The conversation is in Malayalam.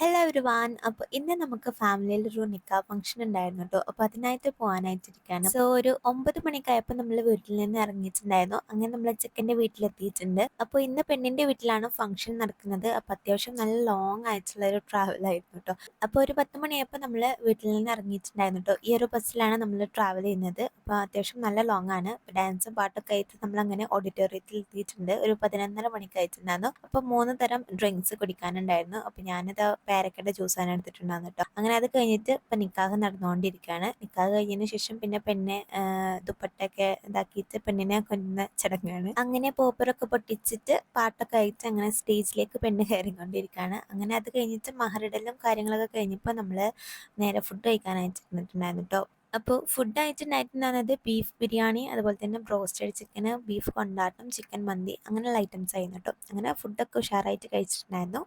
Hello everyone. അപ്പോൾ ഇന്ന് നമുക്ക് ഫാമിലിയിൽ ഒരു നിക്കാഹ് ഫംഗ്ഷൻ ഉണ്ടായിരുന്നു കേട്ടോ. അപ്പോൾ അതിനായിട്ട് പോകാനായിട്ടിരിക്കുകയാണ്. സോ ഒരു 9 മണിക്കായപ്പോൾ നമ്മൾ വീട്ടിൽ നിന്ന് ഇറങ്ങിയിട്ടുണ്ടായിരുന്നു. അങ്ങനെ നമ്മൾ ചെക്കൻ്റെ വീട്ടിലെത്തിയിട്ടുണ്ട്. അപ്പോൾ ഇന്ന് പെണ്ണിൻ്റെ വീട്ടിലാണ് ഫംഗ്ഷൻ നടക്കുന്നത്. അപ്പോൾ അത്യാവശ്യം നല്ല ലോങ് ആയിട്ടുള്ള ഒരു ട്രാവൽ ആയിരുന്നു കേട്ടോ. അപ്പോൾ ഒരു 10 മണിയായപ്പോൾ നമ്മൾ വീട്ടിൽ നിന്ന് ഇറങ്ങിയിട്ടുണ്ടായിരുന്നു കേട്ടോ. ഈ ഒരു ബസ്സിലാണ് നമ്മൾ ട്രാവൽ ചെയ്യുന്നത്. അപ്പോൾ അത്യാവശ്യം നല്ല ലോങ് ആണ്. ഡാൻസും പാട്ടൊക്കെ ആയിട്ട് നമ്മൾ അങ്ങനെ ഓഡിറ്റോറിയത്തിൽ എത്തിയിട്ടുണ്ട്. ഒരു 11:30 മണിക്കായിട്ടുണ്ടായിരുന്നു. അപ്പോൾ 3 തരം ഡ്രിങ്ക്സ് കുടിക്കാനുണ്ടായിരുന്നു. അപ്പോൾ ഞാനിത് പേരക്കയുടെ ജ്യൂസാണ് എടുത്തിട്ടുണ്ടായിരുന്നു കേട്ടോ. അങ്ങനെ അത് കഴിഞ്ഞിട്ട് ഇപ്പം നിക്കാഹ് നടന്നുകൊണ്ടിരിക്കുകയാണ്. നിക്കാഹ് കഴിഞ്ഞതിന് ശേഷം പിന്നെ പെണ്ണ് ദുപ്പട്ടയൊക്കെ ഇതാക്കിയിട്ട് പെണ്ണിനെ കൊല്ലുന്ന ചടങ്ങാണ്. അങ്ങനെ പോപ്പറൊക്കെ പൊട്ടിച്ചിട്ട് പാട്ടൊക്കെ ആയിട്ട് അങ്ങനെ സ്റ്റേജിലേക്ക് പെണ്ണ് കയറിക്കൊണ്ടിരിക്കുകയാണ്. അങ്ങനെ അത് കഴിഞ്ഞിട്ട് മഹറിടലും കാര്യങ്ങളൊക്കെ കഴിഞ്ഞപ്പോൾ നമ്മൾ നേരെ ഫുഡ് കഴിക്കാനായിട്ട് ഇരുന്നിട്ടുണ്ടായിരുന്നു കേട്ടോ. അപ്പോൾ ഫുഡ് ആയിട്ടുണ്ടായിട്ടുണ്ടായിരുന്നത് ബീഫ് ബിരിയാണി, അതുപോലെ തന്നെ ബ്രോസ്റ്റഡ് ചിക്കന്, ബീഫ് കൊണ്ടാട്ടം, ചിക്കൻ മന്തി അങ്ങനെയുള്ള ഐറ്റംസ് ആയിരുന്നു കേട്ടോ. അങ്ങനെ ഫുഡൊക്കെ ഉഷാറായിട്ട് കഴിച്ചിട്ടുണ്ടായിരുന്നു.